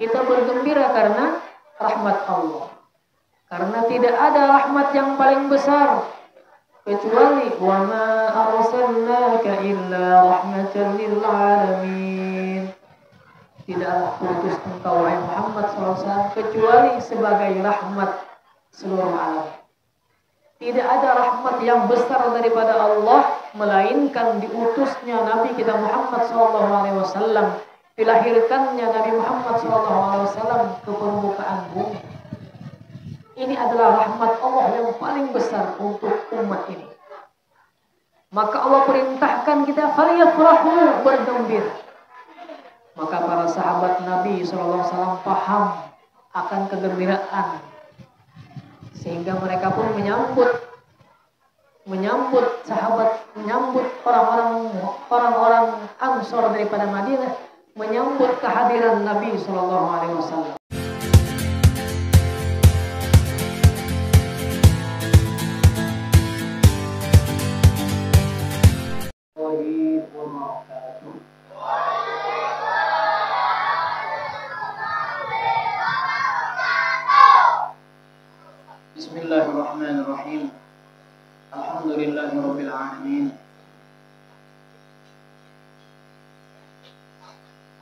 Kita bergembira karena rahmat Allah. Karena tidak ada rahmat yang paling besar kecuali wa ma arsalnaka illa rahmatan lil alamin. Tidaklah putus engkau wahai Muhammad SAW kecuali sebagai rahmat seluruh alam. Tidak ada rahmat yang besar daripada Allah melainkan diutusnya Nabi kita Muhammad SAW, dilahirkannya Nabi Muhammad SAW ke permukaan bumi. Ini adalah rahmat Allah yang paling besar untuk umat ini. Maka Allah perintahkan kita falyafrahu, bergembira. Maka para sahabat Nabi SAW paham akan kegembiraan, sehingga mereka pun menyambut sahabat, menyambut orang-orang Ansor daripada Madinah, menyambut kehadiran Nabi SAW. Bismillahirrahmanirrahim. Alhamdulillahirabbil alamin.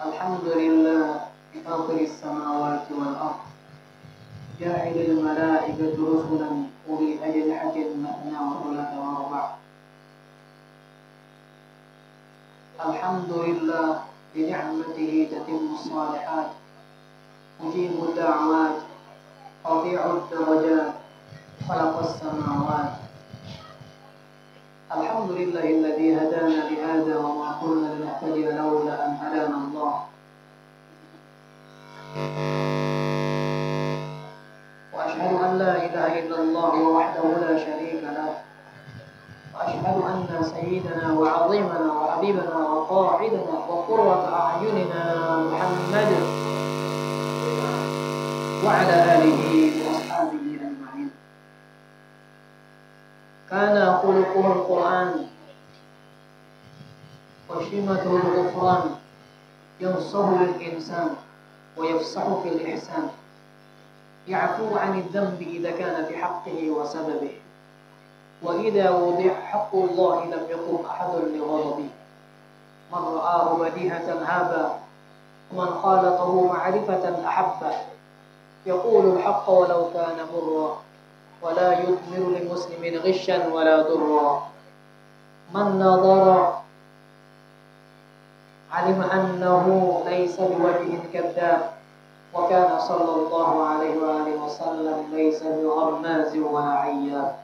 Alhamdulillah fatiris samawati wal ardh. Ja'ilal malaikata rusulan uli ajnihatin mathna wa thulatha wa ruba'. Alhamdulillah bi ni'matihi tatimmu shalihat. Mujibud da'wat, rafi'ud darajat, khalaqas samawat. Alhamdulillahilladzi hadana li hadza wa ma kunna linahtadiya laula an hadana Allah. Wa ashhadu an la ilaha illallah wahdahu la syarika lah. Wa ashhadu anna sayyidana wa 'azimana wa habibana wa qa'idana wa qurrata a'yunina Muhammad wa 'ala alihi wa ashabihi ajma'in. Kana khuluquhul Qur'an wa shimatuhul ghufran, yansahu lil insan wa yafsahu fil ihsan, ya'fu 'anil dhanbi idza kana fi haqqihi wa sababihi, wa idza wudi'a haqqullahi lam yaqum ahadun li ghadabihi. Man ra'ahu badihatan haba, wa man khalatahu ma'rifatan ahabba. Yaqulu al-haqqa walau kana murra, wa la yudmiru li muslimin ghishan wa la durra. Man nadara alima annahu laysa biwajhin kadhab, wa kana sallallahu alaihi wa alihi wa sallam laysa bighammazi wa la 'ayyab.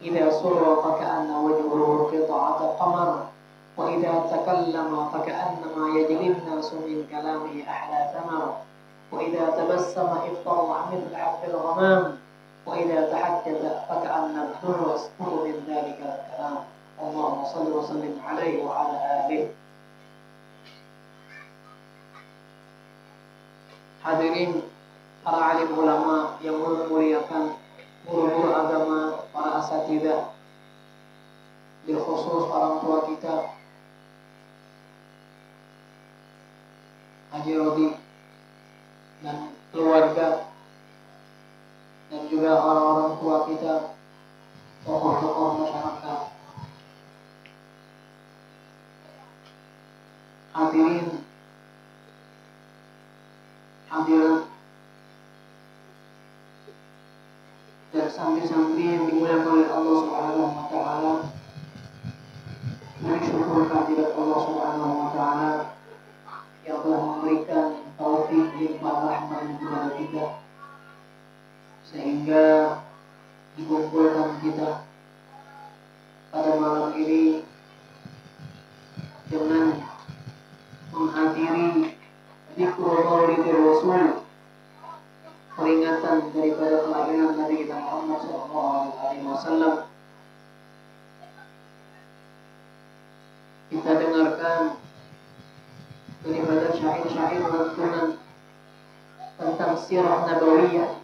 Idza surra faka'anna wajhuhu qita'atu qamar, wa idza takallama faka'annama yajri an-nasu min kalamihi ahla thamar, wa idza tabassama iftara mithla haqqil ghamam, wa idza tahaddatha faka'anna ad-durra yasqutu min dhalika al-kalam. Allahumma shalli wa sallim alaihi wa ala alihi. Hadirin para alim ulama yang memuliakan, guru-guru agama, para asatidzah, bil khusus orang tua kita, Haji Rodi dan keluarga, dan juga orang-orang tua kita, tokoh-tokoh masyarakat. Hadirin, hadirat, dan santri-santri yang dimuliakan oleh Allah Subhanahu wa taala. Kami syukur kehadirat Allah Subhanahu wa taala yang telah memberikan taufik limpah rahmat kepada kita, sehingga dikumpulkan kita pada malam ini dengan menghadiri dzikrul Maulidir Rasul, peringatan daripada kelahiran Nabi kita Muhammad SAW. Kita dengarkan daripada syair-syair lantunan tentang sirah nabawiyah,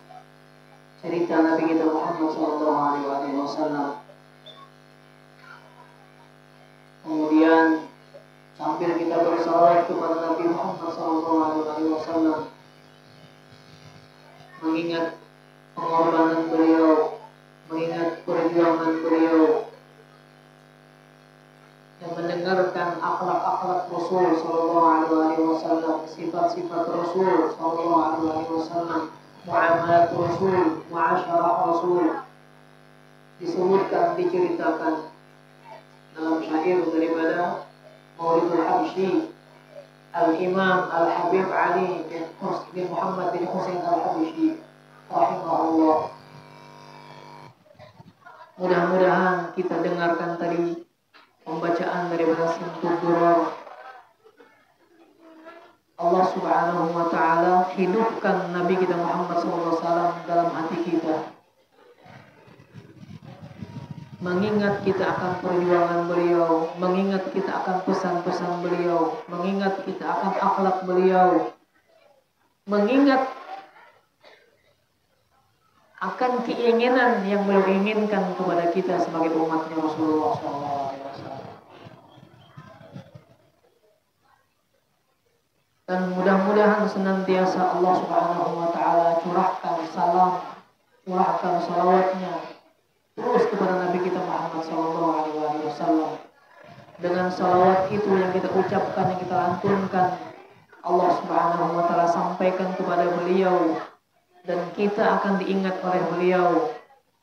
cerita Nabi kita Muhammad SAW. Kemudian sambil kita bersalawat kepada Nabi Muhammad SAW, mengingat pengorbanan beliau, mengingat perjuangan beliau, dan mendengarkan akhlak-akhlak Rasul sallallahu alaihi wasallam, sifat-sifat Rasul sallallahu alaihi wasallam, muamalat Rasul, muasyarah Rasul, disebutkan, diceritakan dalam syair daripada Maulidul Habsyi Al-Imam Al-Habib Ali bin Muhammad bin Husain Al-Habsyi rahimahullah. Mudah-mudahan kita dengarkan tadi pembacaan daripada Simtud Durar. Allah Subhanahu wa taala hidupkan Nabi kita Muhammad SAW dalam hati kita. Mengingat kita akan perjuangan beliau, mengingat kita akan pesan-pesan beliau, mengingat kita akan akhlak beliau, mengingat akan keinginan yang beliau inginkan kepada kita sebagai umatnya Rasulullah SAW. Dan mudah-mudahan senantiasa Allah Subhanahu wa taala curahkan salam, curahkan salawatnya terus kepada Nabi kita Muhammad SAW. Dengan salawat itu yang kita ucapkan, yang kita lantunkan, Allah Subhanahu wa taala sampaikan kepada beliau, dan kita akan diingat oleh beliau,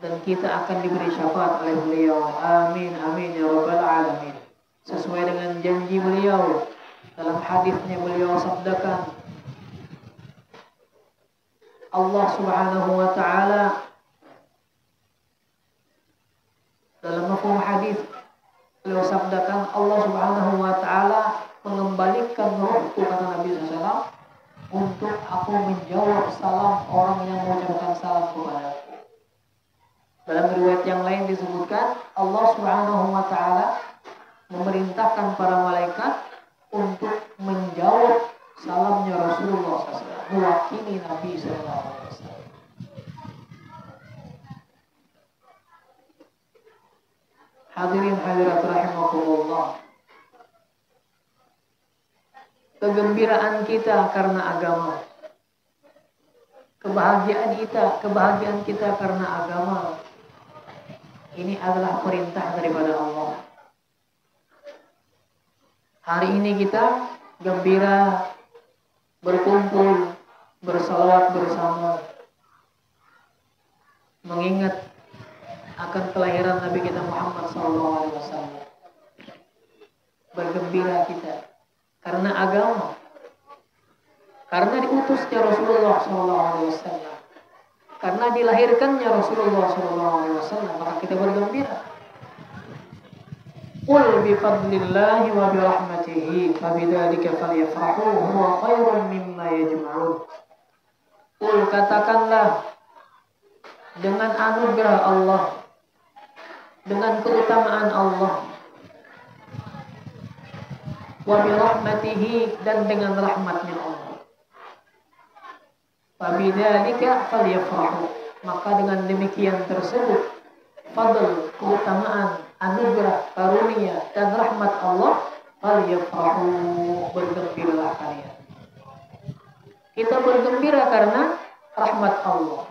dan kita akan diberi syafaat oleh beliau. Amin amin ya rabbal alamin. Sesuai dengan janji beliau, dalam hadisnya beliau sabdakan, Allah Subhanahu wa taala dalam mafhum hadis beliau sabdakan, Allah Subhanahu wa taala mengembalikan ruhku, kata Nabi SAW, untuk aku menjawab salam orang yang mengucapkan salam kepadaku. Dalam riwayat yang lain disebutkan, Allah Subhanahu wa taala memerintahkan para malaikat untuk menjawab salamnya Rasulullah SAW, mewakili Nabi SAW. Hadirin hadirat rahimakumullah. Kegembiraan kita karena agama, kebahagiaan kita karena agama, ini adalah perintah daripada Allah. Hari ini kita gembira, berkumpul, bersalawat bersama, mengingat akan kelahiran Nabi kita Muhammad SAW. Bergembira kita karena agama, karena diutusnya Rasulullah SAW, karena dilahirkannya Rasulullah SAW, maka kita bergembira. Qul bi fadlillahi wa bi rahmatihi fabidzalika falyafrahu huwa khairun mimma yajma'un. Qul, katakanlah, dengan anugerah Allah, dengan keutamaan Allah, wa bi rahmatihi, dan dengan rahmatnya Allah, fabidzalika falyafrahu, maka dengan demikian tersebut, fadl, keutamaan, anugerah, karunia, dan rahmat Allah, falyafrahu, bergembiralah kalian. Kita bergembira karena rahmat Allah,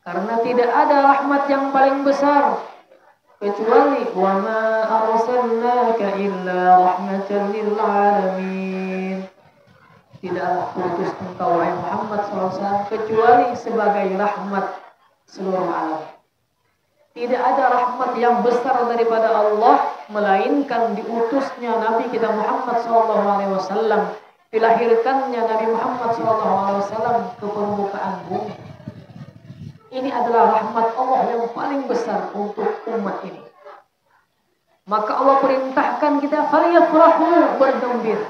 karena tidak ada rahmat yang paling besar kecuali wa ma arsalnaka illa rahmatan lil alamin. Tidaklah kuutus engkau wahai Muhammad SAW kecuali sebagai rahmat seluruh alam. Tidak ada rahmat yang besar daripada Allah melainkan diutusnya Nabi kita Muhammad SAW, dilahirkannya Nabi Muhammad SAW ke permukaan bumi. Ini adalah rahmat Allah yang paling besar untuk umat ini. Maka Allah perintahkan kita falyafrahu, bergembira.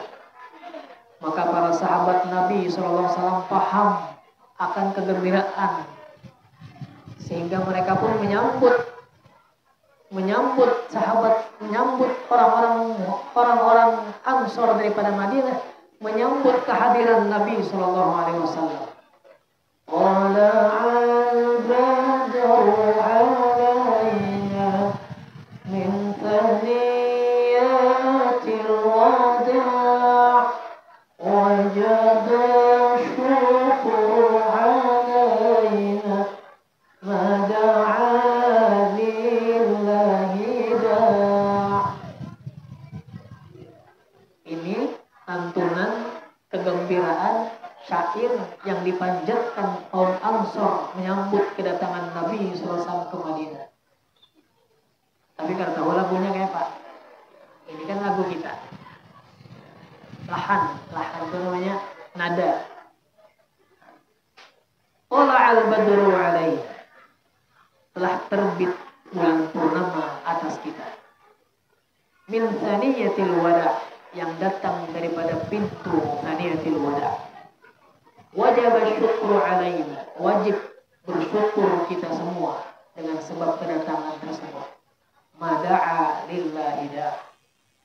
Maka para sahabat Nabi SAW paham akan kegembiraan, sehingga mereka pun menyambut sahabat, menyambut orang-orang Ansor daripada Madinah, menyambut kehadiran Nabi SAW. syair yang dipanjatkan kaum Ansor menyambut kedatangan Nabi SAW ke Madinah. Tapi kalau tahu lagunya kayak apa? Ini kan lagu kita. Lahan itu namanya nada. Tala'al badru alaina. Telah terbit bulan purnama atas kita. Min thaniyatil wada, yang datang daripada pintu thaniyatil wada. Wajib syukru alaina, wajib bersyukur kita semua dengan sebab kedatangan tersebut. Mada'a lillahi da,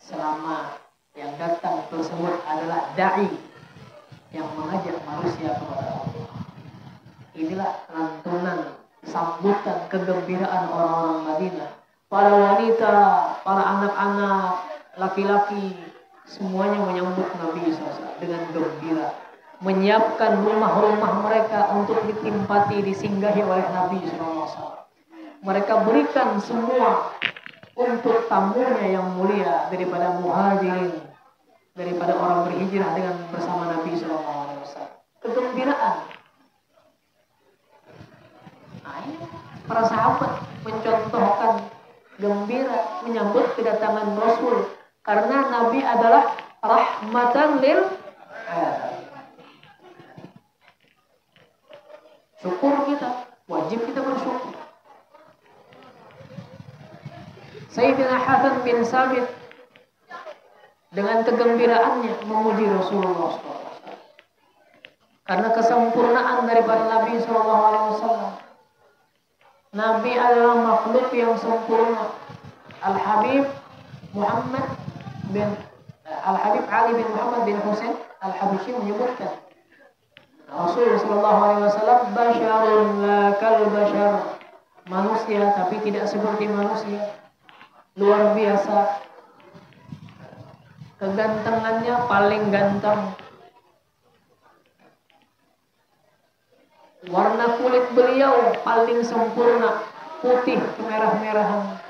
selama yang datang tersebut adalah da'i, yang mengajak manusia kepada Allah. Inilah lantunan sambutan kegembiraan orang-orang Madinah. Para wanita, para anak-anak, laki-laki, semuanya menyambut Nabi SAW dengan gembira. Menyiapkan rumah-rumah mereka untuk ditempati, disinggahi oleh Nabi SAW. Mereka berikan semua untuk tamunya yang mulia daripada muhajirin, daripada orang berhijrah dengan bersama Nabi SAW. Kegembiraan. Para sahabat mencontohkan gembira menyambut kedatangan Rasul karena Nabi adalah rahmatan lil alamin. Syukur kita, wajib kita bersyukur. Sayyidina Hasan bin Sabit dengan kegembiraannya memuji Rasulullah SAW karena kesempurnaan daripada Nabi SAW. Nabi adalah makhluk yang sempurna. Al-Habib Ali bin Muhammad bin Husain Al-Habishi menyebutkan Rasulullah SAW basyarun la kal bashar, manusia tapi tidak seperti manusia, luar biasa. Kegantengannya paling ganteng. Warna kulit beliau paling sempurna, putih kemerah-merahan.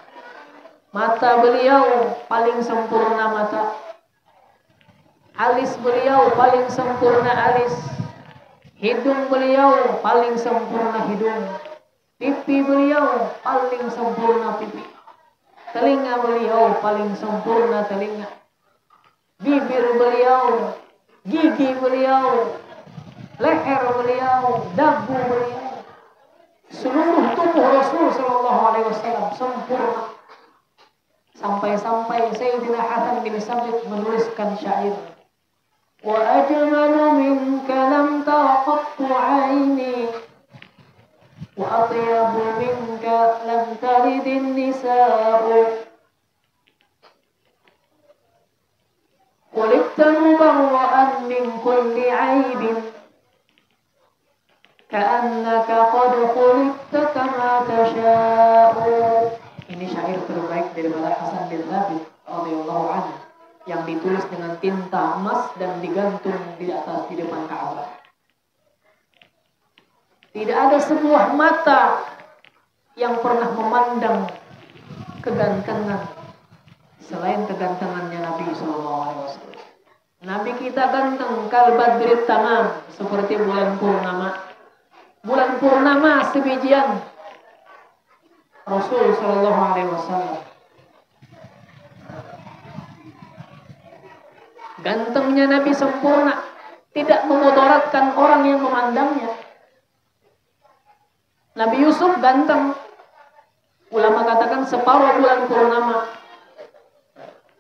Mata beliau paling sempurna mata. Alis beliau paling sempurna alis. Hidung beliau paling sempurna hidung. Pipi beliau paling sempurna pipi. Telinga beliau paling sempurna telinga. Bibir beliau, gigi beliau, leher beliau, dagu beliau, seluruh tubuh Rasul Sallallahu Alaihi Wasallam sempurna. Sampai-sampai Sayyidina Hasan bin Sabit menuliskan syair, wa ajmalu minka lam taqattu aini, wa atyabu minka lam talidin nisa'u. Khuliqta mubarra'an min kulli 'aibin, ka'annaka qad khuliqta kama tasha'u. Ini syair terbaik daripada Hasan bin Thabit radhiyallahu anhu yang ditulis dengan tinta emas dan digantung di atas di depan Ka'bah. Tidak ada sebuah mata yang pernah memandang kegantengan selain kegantengannya Nabi SAW. Nabi kita ganteng kal badrit tamam, seperti bulan purnama. Bulan purnama sebijian Rasul Sallallahu Alaihi Wasallam. Gantengnya Nabi sempurna, tidak memudaratkan orang yang memandangnya. Nabi Yusuf ganteng, ulama katakan separuh bulan purnama.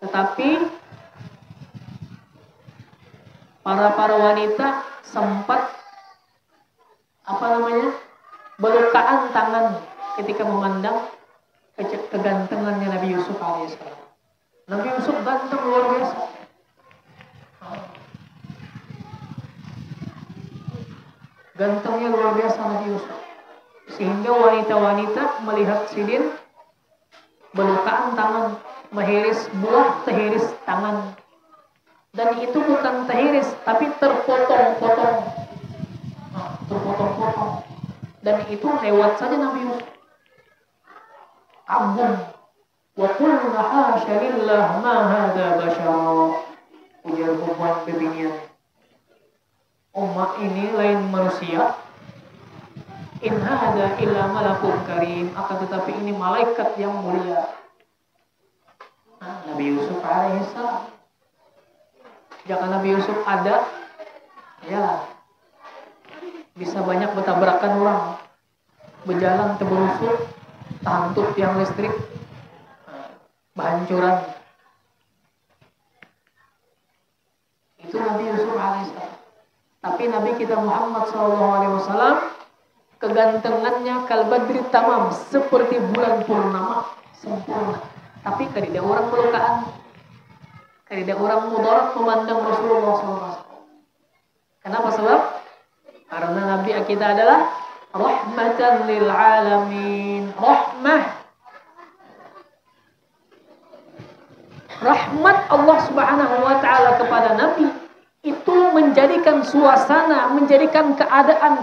Tetapi para wanita sempat belukaan tangan ketika memandang kegantengannya Nabi Yusuf alaihissalam. Nabi Yusuf ganteng luar biasa. Gantengnya luar biasa Nabi Yusuf. Sehingga wanita-wanita melihat sidin belukaan tangan, menghiris buah tehiris tangan. Dan itu bukan tehiris, tapi terpotong-potong. Terpotong-potong. Dan itu lewat saja Nabi Yusuf. Kagum. Wa qulna hasya lillah ma hadza basyara. Ujar perempuan bebinian. umat ini lain manusia. In hada illa malakun karim, akan tetapi ini malaikat yang mulia. Nah, Nabi Yusuf alaihissalam. Jangan Nabi Yusuf ada, ya bisa banyak bertabrakan orang, berjalan terberusuk, tahantuk tiang listrik, kehancuran. Itu Nabi Yusuf alaihissalam. Tapi Nabi kita Muhammad SAW, kegantengannya kalbadri tamam, seperti bulan purnama, sempurna. Tapi kadida orang melukaan, kadida orang mudarat memandang Rasulullah SAW. Kenapa sebab? Karena Nabi kita adalah rahmatan lil alamin. Rahmat Allah Subhanahu wa taala kepada Nabi itu menjadikan suasana, menjadikan keadaan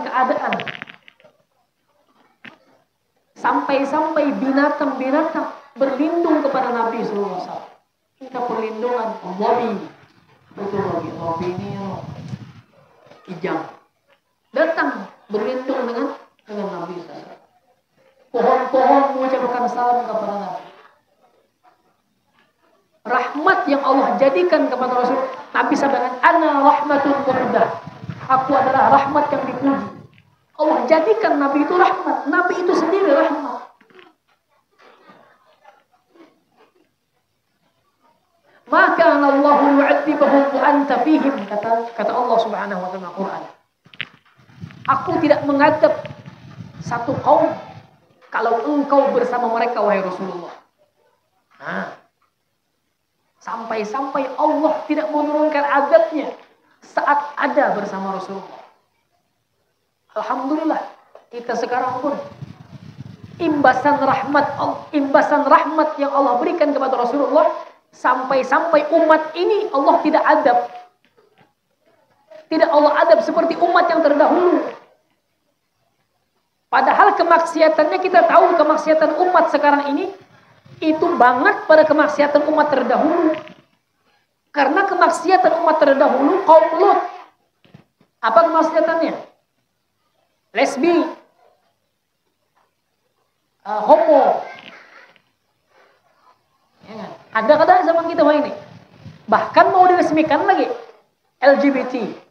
sampai-sampai binatang-binatang berlindung kepada Nabi sallallahu alaihi wasallam. Kita perlindungan Wabi. Betul Wabi ini Ijam. Datang berlindung dengan Nabi sallallahu alaihi wasallam. Pohon-pohon mengucapkan salam kepada Nabi. Rahmat yang Allah jadikan kepada Rasul. Nabi sampaikan, ana rahmatun muhdah. Aku adalah rahmat yang dipuji. Allah jadikan Nabi itu rahmat. Nabi itu sendiri rahmat. Maka Allah yu'adzibahum wa anta fihim, kata Allah Subhanahu wa taala Al-Qur'an. Aku tidak mengadab satu kaum kalau engkau bersama mereka wahai Rasulullah. Nah, sampai-sampai Allah tidak menurunkan azabnya saat ada bersama Rasulullah. Alhamdulillah, kita sekarang pun imbasan rahmat yang Allah berikan kepada Rasulullah, sampai-sampai umat ini Allah tidak adab. Tidak Allah adab seperti umat yang terdahulu. Padahal kemaksiatannya kita tahu, kemaksiatan umat sekarang ini itu banget pada kemaksiatan umat terdahulu. Karena kemaksiatan umat terdahulu kaum Lut. Apa kemaksiatannya? Lesbi, homo. Ya, ada zaman kita ini. Bahkan mau diresmikan lagi LGBT.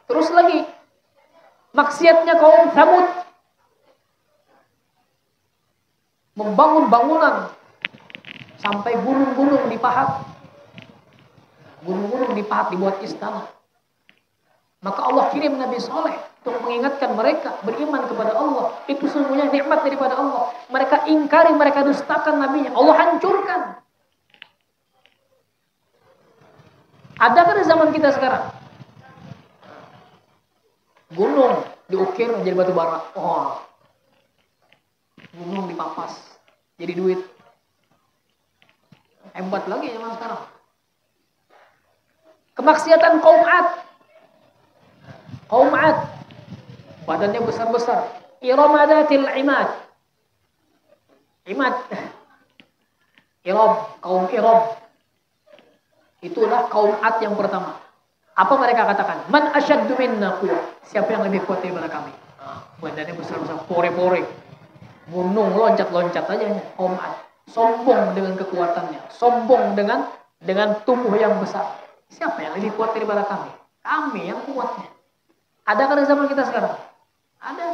Terus lagi maksiatnya kaum Tsamud, membangun bangunan sampai gunung-gunung dipahat. Gunung-gunung dipahat dibuat istana. Maka Allah kirim Nabi Saleh untuk mengingatkan mereka beriman kepada Allah. Itu sungguhnya nikmat daripada Allah. Mereka ingkari, mereka dustakan nabinya. Allah hancurkan. Adakah di zaman kita sekarang? Gunung diukir jadi batu bara. Oh. Gunung dipapas jadi duit. Hebat lagi zaman sekarang. Kemaksiatan kaum Ad. Kaum Ad badannya besar-besar. Iramadatil imad. Imad. Iram, kaum Iram. Itulah kaum Ad yang pertama. Apa mereka katakan? Man asyaddu minna quwwah. Siapa yang lebih kuat daripada kami? Badannya besar-besar, pore-pore. Gunung loncat-loncat aja kaum Ad. Sombong dengan kekuatannya, sombong dengan tubuh yang besar. Siapa yang lebih kuat daripada kami? Kami yang kuatnya. Adakah di zaman kita sekarang? Ada.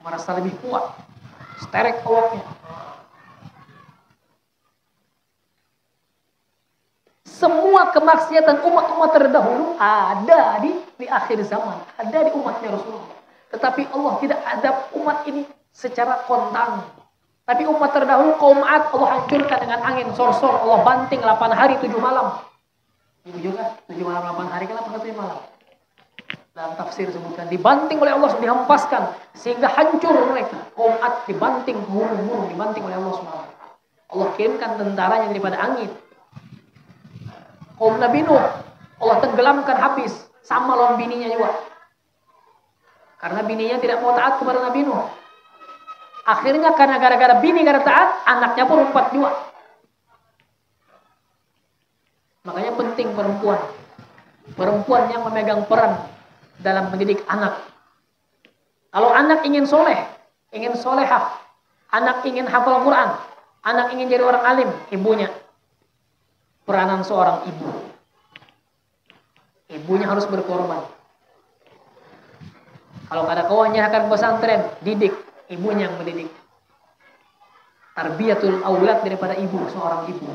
Merasa lebih kuat. Sterek awaknya. Semua kemaksiatan umat-umat terdahulu ada di akhir zaman. Ada di umatnya Rasulullah. Tetapi Allah tidak adab umat ini secara kontan. Tapi umat terdahulu kaum Ad Allah hancurkan dengan angin sorsor. Allah banting 8 hari 7 malam. Ibu juga 7 malam 8 hari kan 8 7 malam. Dalam tafsir disebutkan dibanting oleh Allah, dihempaskan sehingga hancur mereka. Kaum Ad dibanting gunung-gunung, dibanting oleh Allah SWT. Allah kirimkan tentaranya daripada angin. Kaum Nabi Nuh Allah tenggelamkan habis, sama lawan bininya juga. Karena bininya tidak mau taat kepada Nabi Nuh. Akhirnya karena gara-gara bini gara taat, anaknya pun 4 juga. Makanya penting perempuan. Perempuan yang memegang peran dalam mendidik anak. Kalau anak ingin soleh, ingin solehah, anak ingin hafal Quran, anak ingin jadi orang alim, ibunya. Peranan seorang ibu. Ibunya harus berkorban. Kalau ada kawannya akan pesantren, didik, ibunya yang mendidik. Tarbiyatul aulad daripada ibu, seorang ibu.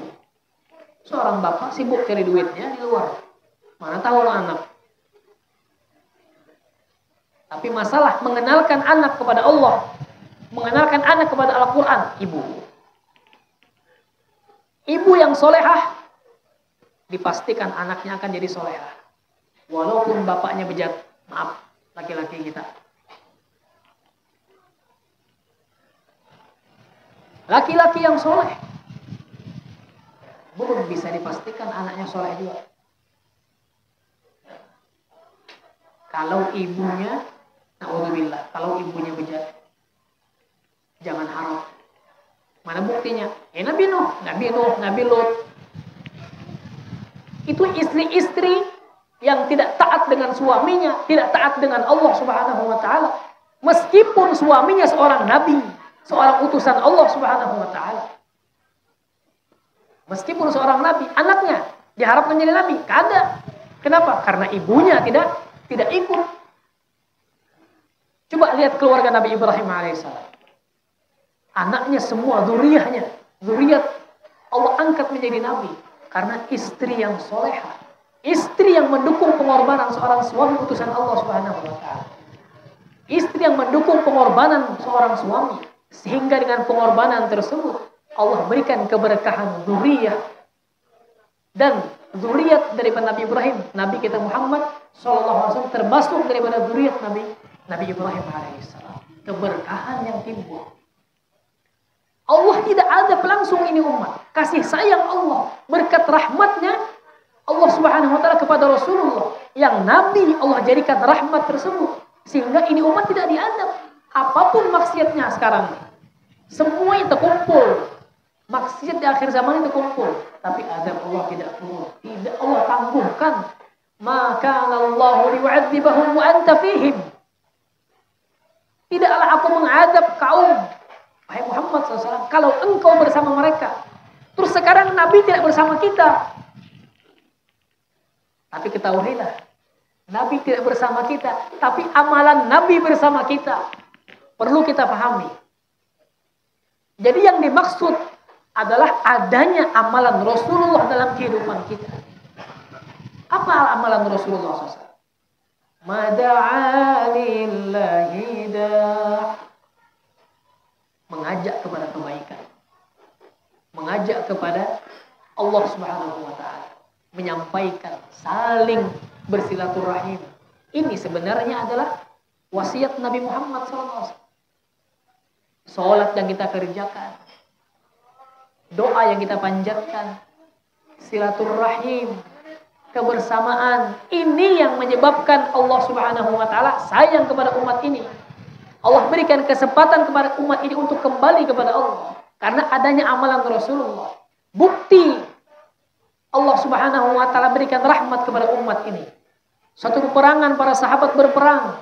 Seorang bapak sibuk cari duitnya di luar. Mana tahu anak. Tapi masalah mengenalkan anak kepada Allah, mengenalkan anak kepada Al-Quran, ibu. Ibu yang solehah, dipastikan anaknya akan jadi solehah. Walaupun bapaknya bejat, maaf, laki-laki kita. Laki-laki yang soleh, belum bisa dipastikan anaknya soleh juga. Kalau ibunya, na'udzubillah, kalau ibunya bejat, jangan harap. Mana buktinya? Nabi Nuh, Nabi Lut. Itu istri-istri yang tidak taat dengan suaminya, tidak taat dengan Allah Subhanahu wa taala. Meskipun suaminya seorang nabi, seorang utusan Allah Subhanahu wa taala. Meskipun seorang nabi, anaknya diharap menjadi nabi, kada. Kenapa? Karena ibunya tidak ikut. Coba lihat keluarga Nabi Ibrahim alaihissalam. Anaknya semua, zuriyat Allah angkat menjadi nabi karena istri yang solehah, istri yang mendukung pengorbanan seorang suami utusan Allah Subhanahu wa taala. Istri yang mendukung pengorbanan seorang suami, sehingga dengan pengorbanan tersebut Allah berikan keberkahan zuriyah. Dan zuriyat daripada Nabi Ibrahim, Nabi kita Muhammad sallallahu alaihi wasallam termasuk daripada zuriyat Nabi Ibrahim alaihissalam. Keberkahan yang timbul. Allah tidak ada pelangsung ini umat. Kasih sayang Allah, berkat rahmatnya Allah Subhanahu wa taala kepada Rasulullah yang Nabi Allah jadikan rahmat tersebut, sehingga ini umat tidak diadab. Apapun maksiatnya sekarang, semua itu terkumpul. Maksiat di akhir zaman itu kumpul, tapi adab Allah tidak turun. Tidak Allah tangguhkan. Maka Allah liyu'adzibahum wa anta fihim. Tidaklah aku mengadab kaum, wahai Muhammad SAW, kalau engkau bersama mereka. Terus sekarang Nabi tidak bersama kita. Tapi ketahuilah, Nabi tidak bersama kita, tapi amalan Nabi bersama kita. Perlu kita pahami. Jadi yang dimaksud adalah adanya amalan Rasulullah dalam kehidupan kita. Apa amalan Rasulullah SAW? Mada'a lillahi da'. Mengajak kepada kebaikan. Mengajak kepada Allah Subhanahu wa taala. Menyampaikan, saling bersilaturahim. Ini sebenarnya adalah wasiat Nabi Muhammad SAW. Salat yang kita kerjakan, doa yang kita panjatkan, silaturahim, kebersamaan. Ini yang menyebabkan Allah Subhanahu wa taala sayang kepada umat ini. Allah berikan kesempatan kepada umat ini untuk kembali kepada Allah karena adanya amalan Rasulullah. Bukti Allah Subhanahu wa taala berikan rahmat kepada umat ini. Satu peperangan para sahabat berperang.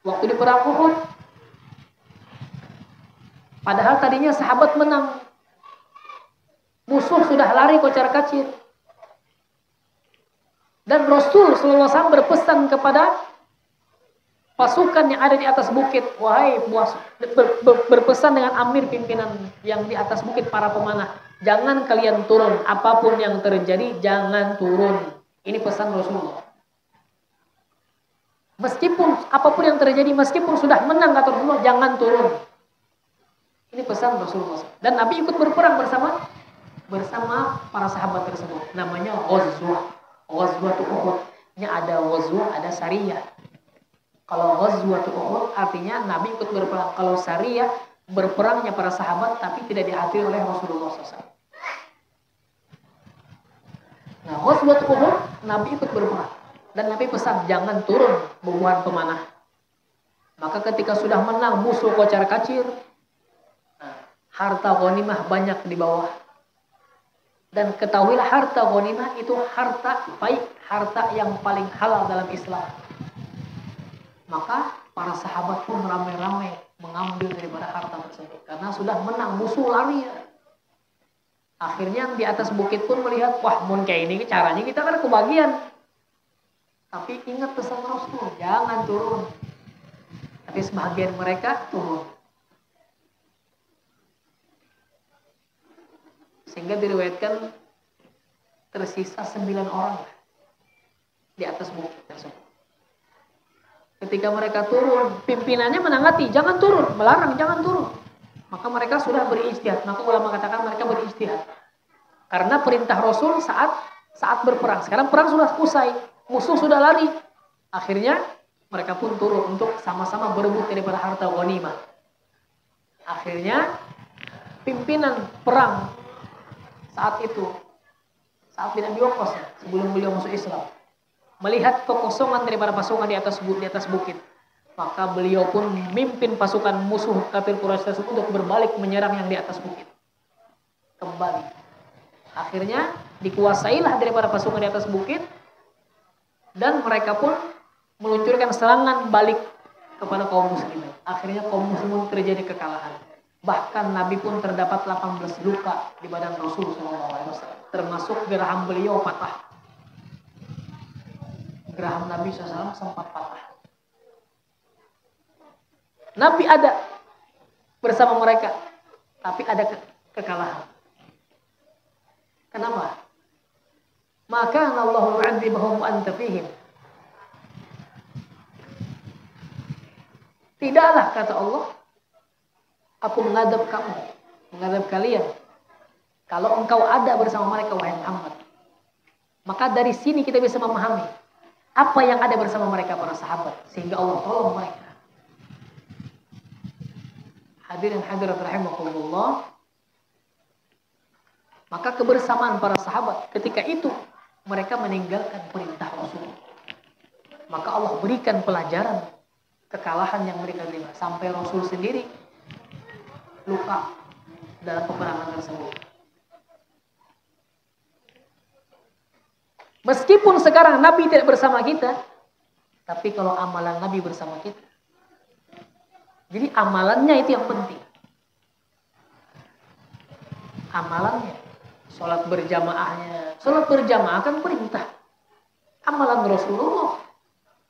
Waktu di perang Uhud, padahal tadinya sahabat menang. Musuh sudah lari kocar-kacir. Dan Rasul sallallahu alaihi wasallam berpesan kepada pasukan yang ada di atas bukit, wahai berpesan dengan amir pimpinan yang di atas bukit, para pemanah, jangan kalian turun, apapun yang terjadi jangan turun. Ini pesan Rasulullah. Meskipun apapun yang terjadi, meskipun sudah menang kata Rasulullah, jangan turun. Ini pesan Rasulullah. Dan Nabi ikut berperang bersama para sahabat tersebut. Namanya Ghazwatu Uhud. Ini ada Ghazwah, ada Sariyah. Kalau Ghazwatu Uhud artinya Nabi ikut berperang. Kalau Sariyah, berperangnya para sahabat tapi tidak dihadiri oleh Rasulullah SAW. Nah, Ghazwatu Uhud Nabi ikut berperang. Dan Nabi pesan jangan turun bubuhan pemanah. Maka ketika sudah menang musuh kocar-kacir, harta ghanimah banyak di bawah. Dan ketahuilah harta ghanimah itu harta baik, harta yang paling halal dalam Islam. Maka para sahabat pun ramai-ramai mengambil daripada harta tersebut karena sudah menang, musuh lari. Akhirnya di atas bukit pun melihat, wah mun kayak ini caranya kita kan kebagian. Tapi ingat pesan Rasul, jangan turun. Tapi sebagian mereka turun. Sehingga diriwayatkan tersisa 9 orang di atas bukit tersebut. Ketika mereka turun, pimpinannya menangati, jangan turun, melarang, jangan turun. Maka mereka sudah berijtihad. Maka ulama katakan mereka berijtihad. Karena perintah Rasul saat berperang. Sekarang perang sudah usai, musuh sudah lari. Akhirnya mereka pun turun untuk sama-sama berebut daripada harta ghanimah. Akhirnya pimpinan perang saat itu, saat bin Abi Waqqas sebelum beliau masuk Islam, melihat kekosongan daripada pasukan di atas bukit, maka beliau pun memimpin pasukan musuh kafir Quraisy tersebut untuk berbalik menyerang yang di atas bukit. Kembali. Akhirnya dikuasailah daripada pasukan di atas bukit dan mereka pun meluncurkan serangan balik kepada kaum muslimin. Akhirnya kaum muslimin terjadi kekalahan. Bahkan Nabi pun terdapat 18 luka di badan Rasul SAW. Termasuk geraham beliau patah. Geraham Nabi SAW sempat patah. Nabi ada bersama mereka, tapi ada kekalahan. Kenapa? Maka Allah yu'adzibahum wa anta fihim. Tidaklah kata Allah, aku mengadab kamu, mengadab kalian, kalau engkau ada bersama mereka wahai Muhammad. Maka dari sini kita bisa memahami apa yang ada bersama mereka para sahabat, sehingga Allah tolong mereka. Hadirin hadirat rahimakumullah. Maka kebersamaan para sahabat ketika itu mereka meninggalkan perintah Rasul. Maka Allah berikan pelajaran kekalahan yang mereka terima sampai Rasul sendiri luka dalam peperangan tersebut. Meskipun sekarang Nabi tidak bersama kita, tapi kalau amalan Nabi bersama kita. Jadi amalannya itu yang penting. Amalannya, sholat berjamaahnya. Sholat berjamaah kan perintah. Amalan Rasulullah.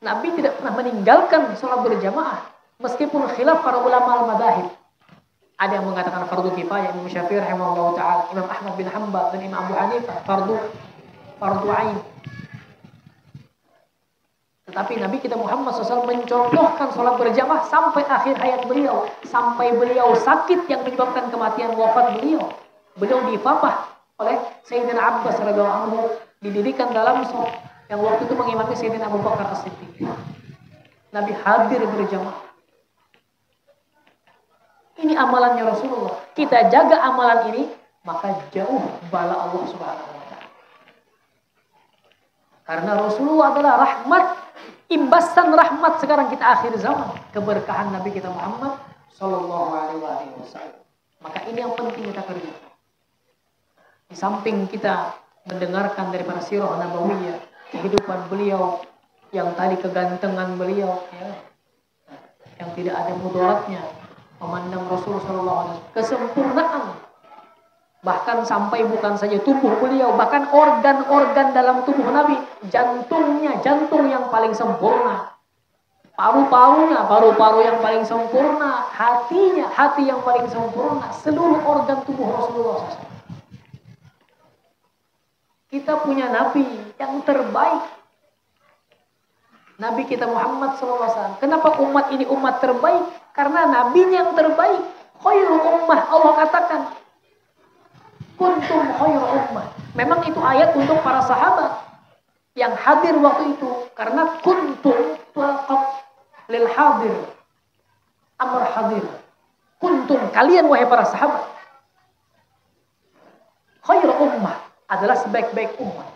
Nabi tidak pernah meninggalkan sholat berjamaah. Meskipun khilaf para ulama al-madahib. Ada yang mengatakan fardu kifayah, Imam Syafi'i rahimahullah ta'ala, Imam Ahmad bin Hanbal dan Imam Abu Hanifah fardu ain. Tetapi Nabi kita Muhammad SAW mencontohkan sholat berjamaah sampai akhir hayat beliau. Sampai beliau sakit yang menyebabkan kematian wafat beliau. Beliau difapah oleh Sayyidina Abbas radhiyallahu anhu, didirikan dalam sholat yang waktu itu mengimami Sayyidina Abu Bakar As-Siddiq. Nabi hadir berjamaah. Ini amalannya Rasulullah. Kita jaga amalan ini, maka jauh bala Allah Subhanahu wa ta'ala. Karena Rasulullah adalah rahmat, imbasan rahmat sekarang kita akhir zaman, keberkahan Nabi kita Muhammad sallallahu alaihi wasallam. Maka ini yang penting kita kerjakan. Di samping kita mendengarkan daripada sirah nabawiyah, kehidupan beliau yang tadi kegantengan beliau, ya, yang tidak ada mudaratnya, memandang Rasul sallallahu alaihi wasallam, kesempurnaan, bahkan sampai bukan saja tubuh beliau, bahkan organ-organ dalam tubuh Nabi, jantungnya, jantung yang paling sempurna, paru-parunya, paru-paru yang paling sempurna, hatinya, hati yang paling sempurna, seluruh organ tubuh Rasulullah SAW. Kita punya Nabi yang terbaik, Nabi kita Muhammad SAW. Kenapa umat ini umat terbaik? Karena nabinya yang terbaik. Khairul ummah, Allah katakan, kuntum khairul ummah. Memang itu ayat untuk para sahabat yang hadir waktu itu. Karena kuntum faqat lil hadir, amr hadir. Kuntum, kalian wahai para sahabat, khairul ummah adalah sebaik-baik umat.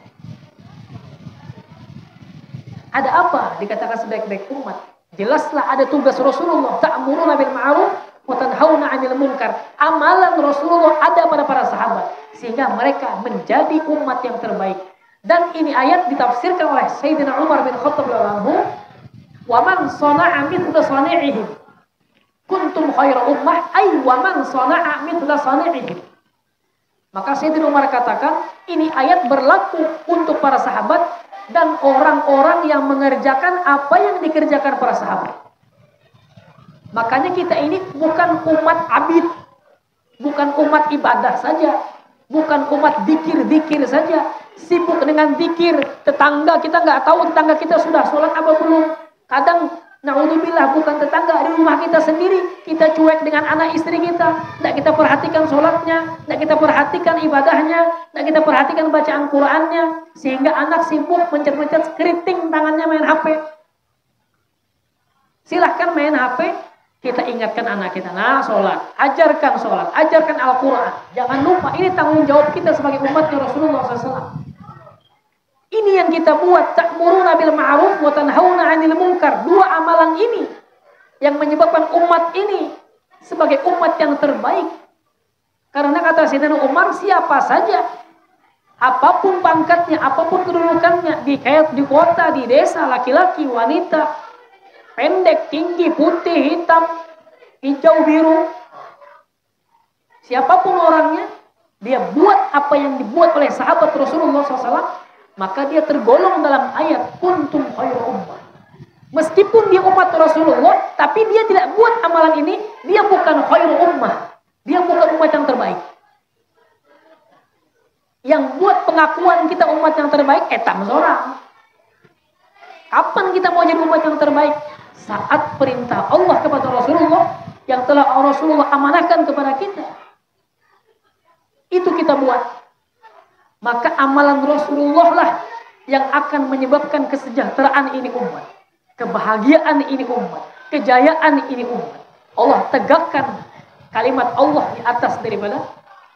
Ada apa dikatakan sebaik-baik umat? Jelaslah ada tugas Rasulullah, ta'muruna bil ma'ruf wa tanhauna 'anil munkar. Amalan Rasulullah ada pada para sahabat sehingga mereka menjadi umat yang terbaik. Dan ini ayat ditafsirkan oleh Sayyidina Umar bin Khattab radhiyallahu anhu, "Wa man shana'a mithla sani'ihim kuntum khairu ummah ay wa man shana'a mithla sani'ihim." Maka Sayyidina Umar katakan, ini ayat berlaku untuk para sahabat dan orang-orang yang mengerjakan apa yang dikerjakan para sahabat. Makanya kita ini bukan umat abid, bukan umat ibadah saja, bukan umat dikir-dikir saja, sibuk dengan dikir. Tetangga kita nggak tahu tetangga kita sudah sholat apa belum. Kadang naudzubillah bukan tetangga, di rumah kita sendiri kita cuek dengan anak istri kita, nggak kita perhatikan sholatnya, nggak kita perhatikan ibadahnya, nggak kita perhatikan bacaan Qur'annya, sehingga anak sibuk mencet-mencet keriting tangannya main HP. Silahkan main HP, kita ingatkan anak kita, nah sholat, ajarkan Al-Quran. Jangan lupa, ini tanggung jawab kita sebagai umatnya Rasulullah SAW. Ini yang kita buat, ta'muruna bil ma'ruf wa tanhauna 'anil munkar. Dua amalan ini yang menyebabkan umat ini sebagai umat yang terbaik. Karena kata Sayyidina Umar, siapa saja, apapun pangkatnya, apapun kedudukannya, di kota, di desa, laki-laki, wanita, pendek, tinggi, putih, hitam, hijau, biru, siapapun orangnya, dia buat apa yang dibuat oleh sahabat Rasulullah SAW, maka dia tergolong dalam ayat kuntum khairu ummah. Meskipun dia umat Rasulullah, tapi dia tidak buat amalan ini, dia bukan khairu ummah. Dia bukan umat yang terbaik. Yang buat pengakuan kita umat yang terbaik, etam seorang. Kapan kita mau jadi umat yang terbaik? Saat perintah Allah kepada Rasulullah yang telah Rasulullah amanahkan kepada kita. Itu kita buat. Maka amalan Rasulullah lah yang akan menyebabkan kesejahteraan ini umat. Kebahagiaan ini umat. Kejayaan ini umat. Allah tegakkan kalimat Allah di atas daripada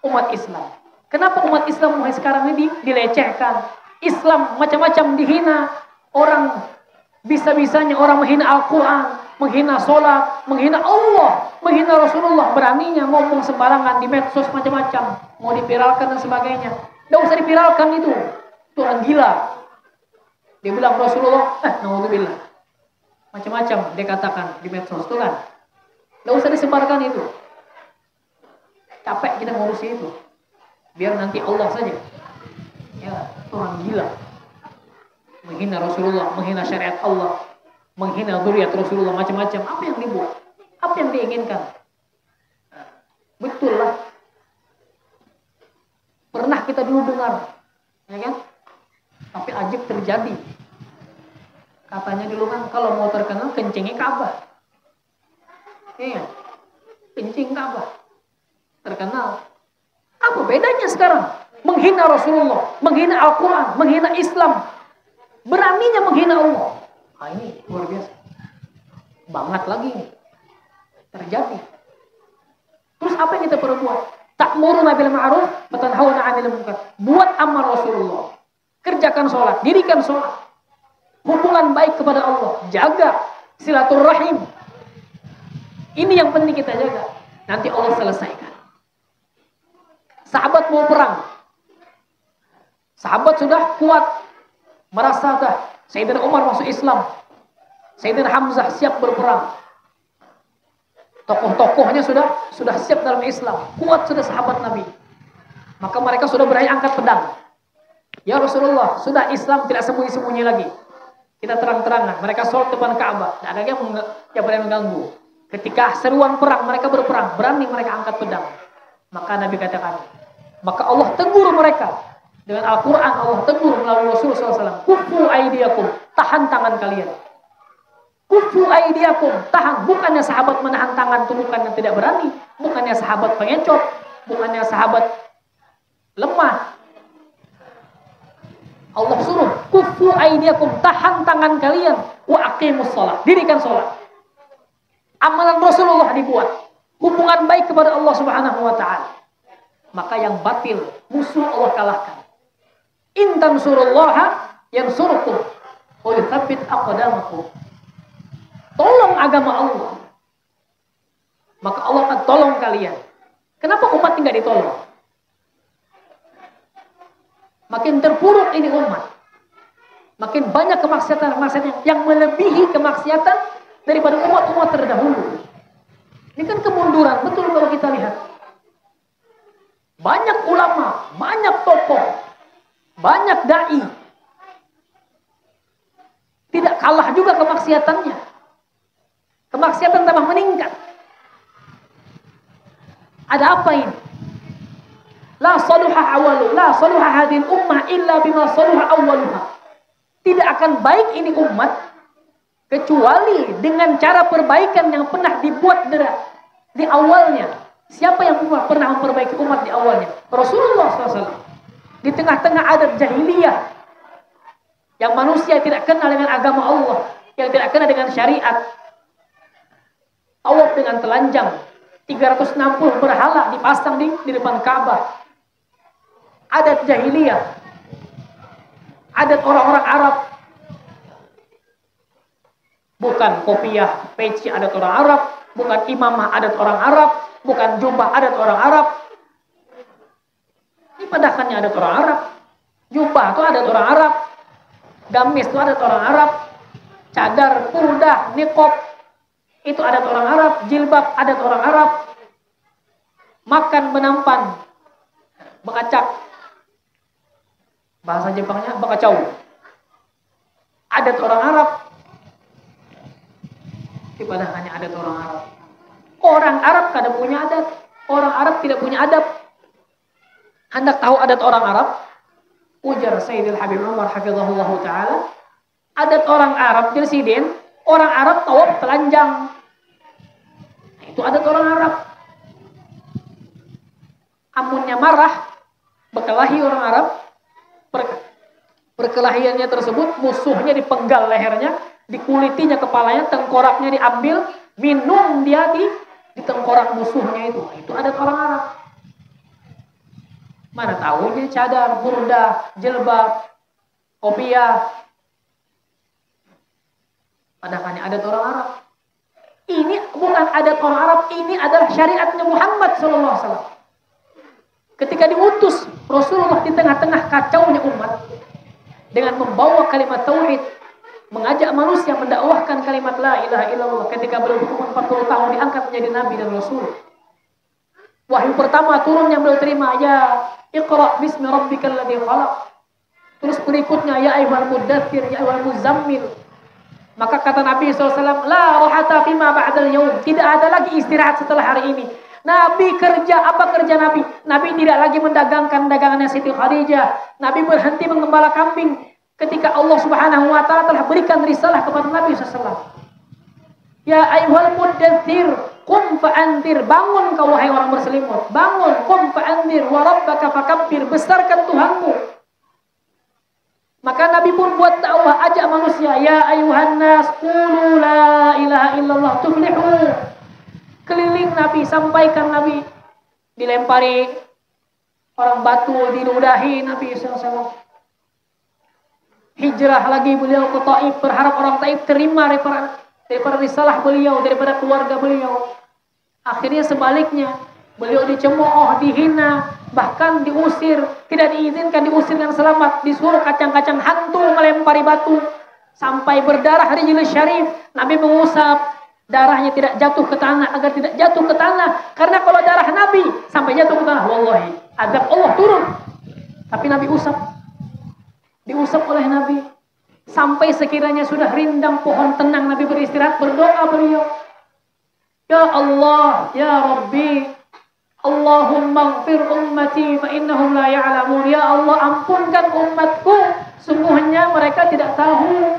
umat Islam. Kenapa umat Islam mulai sekarang ini dilecehkan? Islam macam-macam dihina. Orang bisa-bisanya orang menghina Al-Quran, menghina sholat, menghina Allah, menghina Rasulullah. Beraninya ngomong sembarangan di medsos macam-macam. Mau dipiralkan dan sebagainya. Nggak usah dipiralkan itu orang gila. Dia bilang Rasulullah, naudzubillah. Macam-macam dia katakan di medsos itu kan. Nggak usah disebarkan itu. Capek kita ngurusi itu. Biar nanti Allah saja. Ya, orang gila. Menghina Rasulullah, menghina syariat Allah, menghina zuriat Rasulullah, macam-macam. Apa yang dibuat? Apa yang diinginkan? Betul lah. Pernah kita dulu dengar, ya kan? Tapi ajib terjadi. Katanya dulu kan kalau mau terkenal kencingi Ka'bah. Iya, kencing Ka'bah. Terkenal. Apa bedanya sekarang? Menghina Rasulullah, menghina Al-Quran, menghina Islam. Beraninya menghina Allah. Nah, ini luar biasa. Banget lagi ini. Terjadi. Terus apa yang kita perlu buat? Ta'muruna bil ma'ruf wa tanhauna 'anil munkar. Buat amal Rasulullah. Kerjakan sholat, dirikan sholat. Hubungan baik kepada Allah. Jaga silaturahim. Ini yang penting kita jaga. Nanti Allah selesaikan. Sahabat mau perang. Sahabat sudah kuat. Merasa dah Sayyidina Umar masuk Islam. Sayyidina Hamzah siap berperang. Tokoh-tokohnya sudah siap dalam Islam. Kuat sudah sahabat Nabi. Maka mereka sudah berani angkat pedang. Ya Rasulullah, sudah Islam tidak sembunyi-sembunyi lagi. Kita terang-terangan. Mereka sholat depan Ka'bah. Tidak ada yang berani mengganggu. Ketika seruan perang, mereka berperang. Berani mereka angkat pedang. Maka Nabi katakan, maka Allah tegur mereka. Dengan Al-Quran Allah tegur melalui Rasulullah SAW. Kufu aidiakum, tahan tangan kalian. Kufu aidiakum, tahan. Bukannya sahabat menahan tangan itu bukan yang tidak berani. Bukannya sahabat pengecut. Bukannya sahabat lemah. Allah suruh, kufu aidiakum, tahan tangan kalian. Wa aqimus sholat, dirikan sholat. Amalan Rasulullah dibuat. Hubungan baik kepada Allah Subhanahu wa ta'ala. Maka yang batil, musuh Allah kalahkan. In tansurullaha yansurkum wa yuthabbit aqdamakum. Tolong agama Allah. maka Allah akan tolong kalian. Kenapa umat tidak ditolong? Makin terpuruk ini umat. Makin banyak kemaksiatan yang melebihi kemaksiatan daripada umat-umat terdahulu. Ini kan kemunduran, betul kalau kita lihat. Banyak ulama, banyak tokoh, banyak dai. Tidak kalah juga kemaksiatannya. Kemaksiatan tambah meningkat. Ada apa ini? La saluha awalu, la saluha hadil ummah illa bima saluha awaluha. Tidak akan baik ini umat kecuali dengan cara perbaikan yang pernah dibuat di awalnya. Siapa yang pernah memperbaiki umat di awalnya? Rasulullah SAW. Di tengah-tengah adat jahiliyah yang manusia tidak kenal dengan agama Allah, yang tidak kenal dengan syariat. Tawaf dengan telanjang, 360 berhala dipasang di depan Ka'bah. Adat jahiliyah, adat orang-orang Arab. Bukan kopiah, peci adat orang Arab, bukan imamah adat orang Arab, bukan jubah adat orang Arab. Ini padakannya adat orang Arab. Jubah itu adat orang Arab, gamis itu adat orang Arab, cadar, purdah, niqab itu adat orang Arab, jilbab adat orang Arab, makan menampan, bekacak, bahasa Jepangnya bekacau, adat orang Arab. Ibadah hanya adat orang Arab. Orang Arab kada punya adat, orang Arab tidak punya adab. Hendak tahu adat orang Arab? Ujar Sayyidil Habib Umar hafizahullah ta'ala, adat orang Arab jersiden, orang Arab tawaf telanjang. Itu adat orang Arab. Amunnya marah, berkelahi orang Arab, perkelahiannya tersebut, musuhnya dipenggal lehernya, dikulitinya kepalanya, tengkoraknya diambil, minum dia di tengkorak musuhnya itu. Itu adat orang Arab. Mana tahu dia cadar, burdah, jilbab, kopiah. Padahalnya adat orang Arab. Ini bukan adat orang Arab, ini adalah syariatnya Muhammad SAW. Ketika diutus Rasulullah di tengah-tengah kacaunya umat, dengan membawa kalimat tauhid, mengajak manusia mendakwahkan kalimat la ilaha illallah. Ketika beliau berumur 40 tahun diangkat menjadi nabi dan rasul. Wahyu pertama turun yang beliau terima, ya Iqra bismi rabbikal ladzi khalaq. Terus berikutnya ya ayyuhal muddatsir, ya ayyuhal muzammil. Maka kata Nabi SAW, la rahata fima ba'dal yaum. Tidak ada lagi istirahat setelah hari ini. Nabi kerja, apa kerja Nabi? Nabi tidak lagi mendagangkan dagangannya Siti Khadijah. Nabi berhenti mengembala kambing ketika Allah Subhanahu wa taala telah berikan risalah kepada Nabi SAW. Ya ayyuhal muddatsir, qum fa'anzir. Bangun kau wahai orang berselimut. Bangun, qum fa'anzir wa rabbaka fakabbir. Besarkan Tuhanmu. Maka Nabi pun buat dakwah, ajak manusia, ya ayyuhan nas qulu la ilaha illallah tuflihu. Keliling Nabi, sampaikan Nabi. Dilempari orang batu, diludahi Nabi SAW. Hijrah lagi beliau ke Taif, berharap orang Taif terima daripada risalah beliau, daripada keluarga beliau. Akhirnya sebaliknya, beliau dicemooh, dihina, bahkan diusir, tidak diizinkan diusir dengan selamat, disuruh kacang-kacang hantu melempari batu sampai berdarah rijil syarif. Nabi mengusap darahnya tidak jatuh ke tanah, agar tidak jatuh ke tanah, karena kalau darah Nabi sampai jatuh ke tanah, wallahi azab Allah turun. Tapi Nabi diusap oleh Nabi sampai sekiranya sudah rindang pohon tenang, Nabi beristirahat, berdoa beliau, ya Allah, ya Rabbi, Allahumma ighfir ummati fa innahum la ya'lamun. Ya Allah, ampunkan umatku, sungguhnya mereka tidak tahu.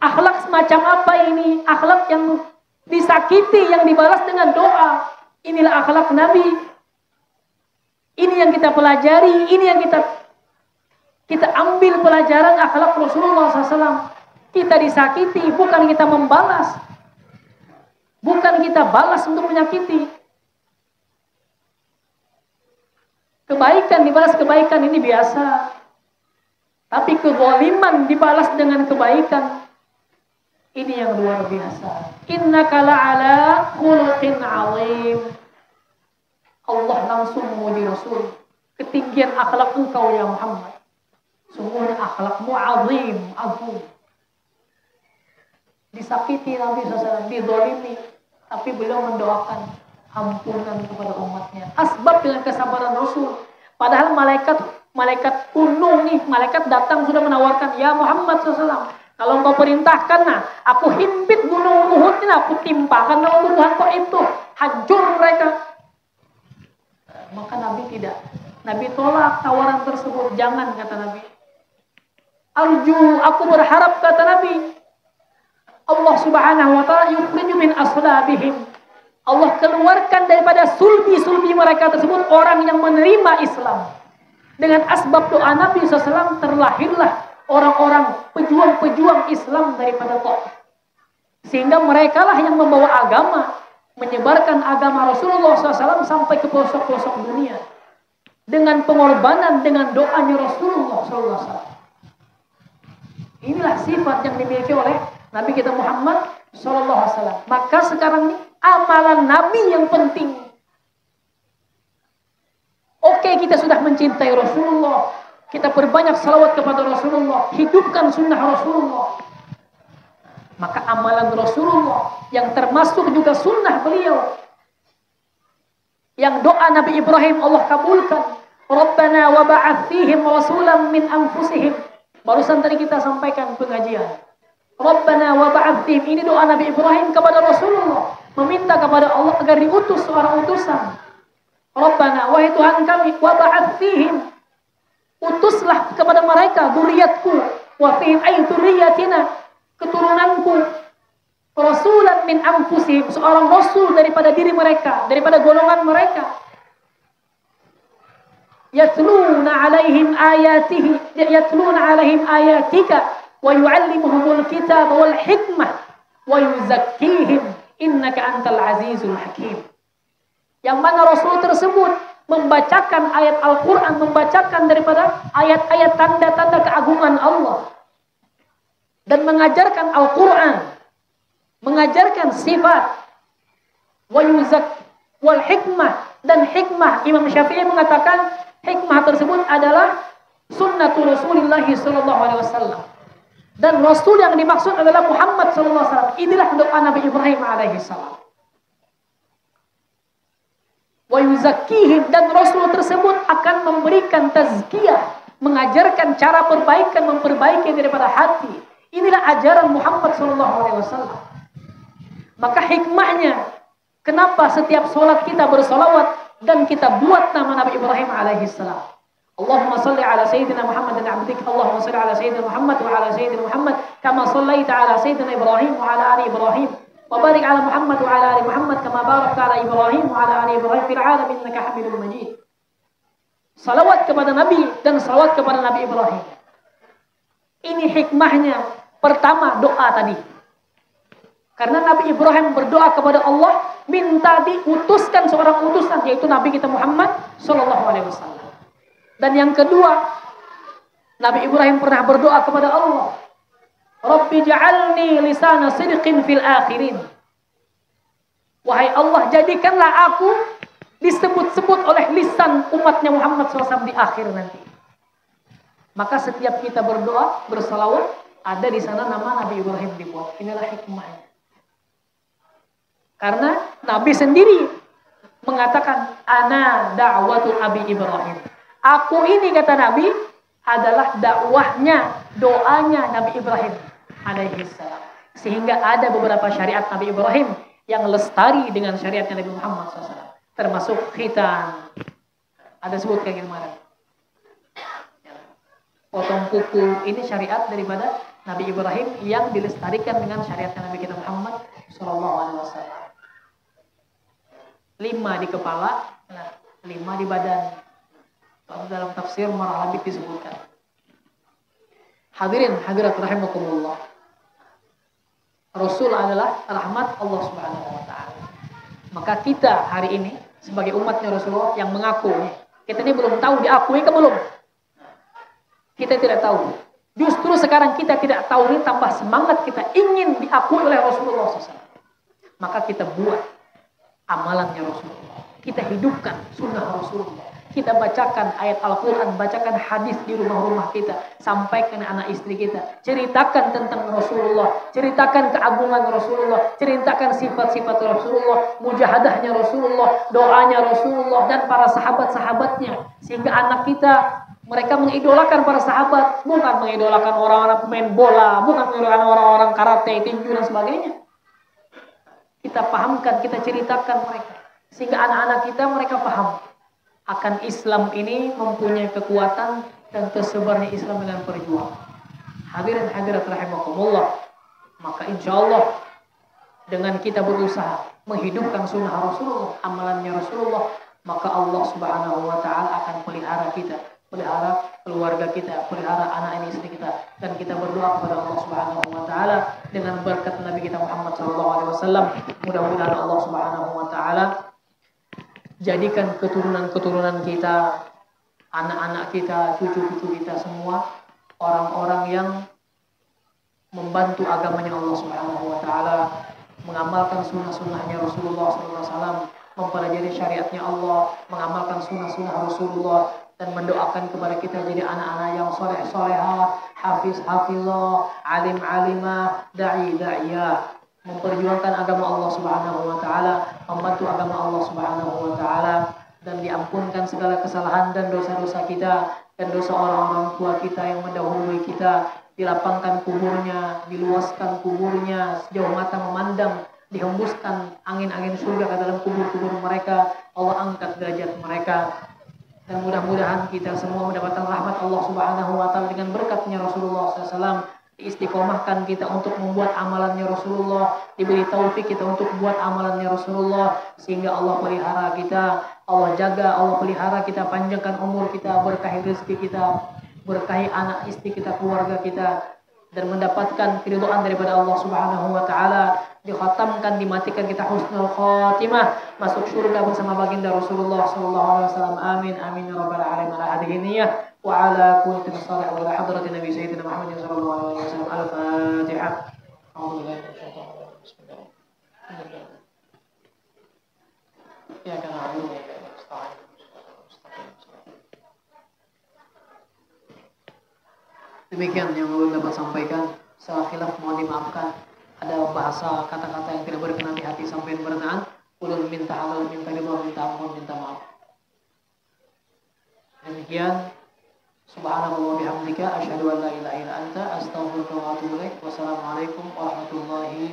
Akhlak semacam apa ini? Akhlak yang disakiti, yang dibalas dengan doa. Inilah akhlak Nabi. Ini yang kita pelajari, ini yang kita ambil pelajaran akhlak Rasulullah SAW. Kita disakiti, bukan kita membalas. Bukan kita balas untuk menyakiti. Kebaikan dibalas kebaikan, ini biasa. Tapi kezaliman dibalas dengan kebaikan, Ini yang luar biasa. Innaka la'ala khuluqin 'azim. Allah langsung memuji Rasul. Ketinggian akhlak engkau ya Muhammad. Sungguhnya akhlakmu azim, agung. Disakiti Nabi SAW, dizalimi, tapi beliau mendoakan ampunan kepada umatnya. Asbab dengan kesabaran Rasul. Padahal malaikat kuno nih, malaikat datang sudah menawarkan, ya Muhammad SAW, kalau engkau perintahkan, nah, aku himpit gunung Uhud ini, aku timpakan dalam tubuhan kau itu, hancur mereka. Maka Nabi tidak. Nabi tolak tawaran tersebut. Jangan, kata Nabi. Arju, aku berharap, kata Nabi. Allah subhanahu wa ta'ala yukhriju min aslabihim. Allah keluarkan daripada sulbi-sulbi mereka tersebut orang yang menerima Islam. Dengan asbab doa Nabi SAW terlahirlah orang-orang pejuang-pejuang Islam daripada Taif. Sehingga merekalah yang membawa agama, menyebarkan agama Rasulullah SAW sampai ke pelosok-pelosok dunia. Dengan pengorbanan, dengan doanya Rasulullah SAW. Inilah sifat yang dimiliki oleh Nabi kita Muhammad SAW. Maka sekarang ini amalan Nabi yang penting. Oke, kita sudah mencintai Rasulullah. Kita perbanyak salawat kepada Rasulullah. Hidupkan sunnah Rasulullah. Maka amalan Rasulullah yang termasuk juga sunnah beliau. Yang doa Nabi Ibrahim Allah kabulkan. Rabbana wa ba'ath fihim rasulan min anfusihim. Barusan tadi kita sampaikan pengajian. Rabbana wa ba'ath fihim. Ini doa Nabi Ibrahim kepada Rasulullah. Meminta kepada Allah agar diutus seorang utusan. Rabbana, wahai Tuhan kami, wa ba'ath fihim. Utuslah kepada mereka dzurriyyatku. Wa fihim ay dzurriyyatina, keturunanku. Rasulan min anfusihim, seorang rasul daripada diri mereka, daripada golongan mereka. Yatluna alaihim ayatihi, yatluna alaihim ayatika wa yu'allimuhumul kitaba wal hikmah wa yuzakkihim innaka antal azizul hakim. Yang mana Rasul tersebut membacakan ayat Al-Quran, membacakan daripada ayat-ayat tanda-tanda keagungan Allah. Dan mengajarkan Al-Quran, mengajarkan sifat, wal hikmah, dan hikmah. Imam Syafi'i mengatakan hikmah tersebut adalah sunnatul Rasulullah SAW. Dan Rasul yang dimaksud adalah Muhammad SAW. Inilah doa Nabi Ibrahim alaihissalam. Wa yuzakkihim, dan Rasul tersebut akan memberikan tazkiyah, mengajarkan cara perbaikan, memperbaiki daripada hati. Inilah ajaran Muhammad SAW. Maka hikmahnya, kenapa setiap sholat kita bersolawat dan kita buat nama Nabi Ibrahim alaihissalam. Allahumma salli ala Sayyidina Muhammad dan abdik. Allahumma salli ala Sayyidina Muhammad wa ala Sayyidina Muhammad kama sallaita ala Sayyidina Ibrahim wa ala ali Ibrahim. وبارك على محمد وعلى آل محمد كما باركت على إبراهيم وعلى آل إبراهيم في العالمين إنك حميد مجيد. Salawat kepada Nabi dan salawat kepada Nabi Ibrahim. Ini hikmahnya. Pertama, doa tadi. Karena Nabi Ibrahim berdoa kepada Allah, minta diutuskan seorang utusan, yaitu Nabi kita Muhammad SAW. Dan yang kedua, Nabi Ibrahim pernah berdoa kepada Allah, Rabbi ja'alni lisana sidqin fil akhirin. Wahai Allah, jadikanlah aku disebut-sebut oleh lisan umatnya Muhammad SAW di akhir nanti. Maka setiap kita berdoa, bersalawat, ada di sana nama Nabi Ibrahim dibuat. Inilah hikmahnya. Karena Nabi sendiri mengatakan, Ana da'watu Abi Ibrahim. Aku ini, kata Nabi, adalah dakwahnya, doanya Nabi Ibrahim alaihissalam. Sehingga ada beberapa syariat Nabi Ibrahim yang lestari dengan syariatnya Nabi Muhammad SAW. Termasuk khitan. Ada sebut kayak gimana? Potong kuku. Ini syariat daripada Nabi Ibrahim yang dilestarikan dengan syariatnya Nabi kita Muhammad SAW. 5 di kepala, 5 di badan. Dalam tafsir Marah Labib disebutkan. Hadirin hadirat rahimakumullah. Rasul adalah rahmat Allah Subhanahu wa taala. Maka kita hari ini sebagai umatnya Rasulullah yang mengaku, kita ini belum tahu diakui ke belum? Kita tidak tahu. Justru sekarang kita tidak tahu ini tambah semangat kita ingin diakui oleh Rasulullah SAW. Maka kita buat amalannya Rasulullah. Kita hidupkan sunnah Rasulullah. Kita bacakan ayat Al-Quran, bacakan hadis di rumah-rumah kita. Sampaikan anak istri kita. Ceritakan tentang Rasulullah. Ceritakan keagungan Rasulullah. Ceritakan sifat-sifat Rasulullah. Mujahadahnya Rasulullah. Doanya Rasulullah. Dan para sahabat-sahabatnya. Sehingga anak kita, mereka mengidolakan para sahabat. Bukan mengidolakan orang-orang pemain bola. Bukan mengidolakan orang-orang karate, tinju dan sebagainya. Kita pahamkan, kita ceritakan mereka. Sehingga anak-anak kita mereka paham akan Islam ini mempunyai kekuatan dan tersebarnya Islam dengan perjuangan. Hadirin hadirat rahimakumullah. Maka insya Allah dengan kita berusaha menghidupkan sunnah Rasulullah, amalannya Rasulullah, maka Allah Subhanahu wa taala akan pelihara kita, pelihara keluarga kita, pelihara anak istri kita, dan kita berdoa kepada Allah Subhanahu wa taala dengan berkat Nabi kita Muhammad sallallahu alaihi wasallam. Mudah-mudahan Allah Subhanahu wa taala jadikan keturunan-keturunan kita, anak-anak kita, cucu-cucu kita semua orang-orang yang membantu agamanya Allah Subhanahu wa taala, mengamalkan sunnah-sunnahnya Rasulullah sallallahu alaihi wasallam, mempelajari syariatnya Allah, mengamalkan sunnah-sunnah Rasulullah, dan mendoakan kepada kita jadi anak-anak yang soleh-solehah, hafiz-hafizah, alim-alimah, da'i-da'iyah, memperjuangkan agama Allah Subhanahu wa taala, membantu agama Allah Subhanahu wa taala, dan diampunkan segala kesalahan dan dosa-dosa kita dan dosa orang-orang tua kita yang mendahului kita, dilapangkan kuburnya, diluaskan kuburnya sejauh mata memandang, dihembuskan angin-angin surga ke dalam kubur-kubur mereka, Allah angkat derajat mereka. Dan mudah-mudahan kita semua mendapatkan rahmat Allah Subhanahu wa taala dengan berkatnya Rasulullah SAW. Diistiqomahkan kita untuk membuat amalannya Rasulullah, diberi taufik kita untuk buat amalannya Rasulullah, sehingga Allah pelihara kita, Allah jaga, Allah pelihara kita, panjangkan umur kita, berkahi rezeki kita, berkahi anak istri kita, keluarga kita, dan mendapatkan keridhaan daripada Allah Subhanahu wa taala, dikhatamkan, dimatikan kita husnul khatimah, masuk surga bersama baginda Rasulullah sallallahu alaihi wasallam. Amin amin ya rabbal alamin. Ala hadhihi niyyah wa ala kulli salih wa ala hadrati nabi sayyidina Muhammad sallallahu alaihi wasallam. Al-Fatihah. A'udzubillahi minasyaitonir rajim. Bismillahirrahmanirrahim. Ya kana a'udzu billahi Demikian yang belum dapat sampaikan. Salah khilaf mohon dimaafkan. Ada bahasa kata-kata yang tidak berkenan di hati sampai berkenaan. Ulun minta halal, minta ridho, minta ampun, minta maaf. Demikian. Subhanallah wa bihamdika asyhadu an la ilaha illa anta astaghfiruka wa atubu ilaik. Wassalamualaikum warahmatullahi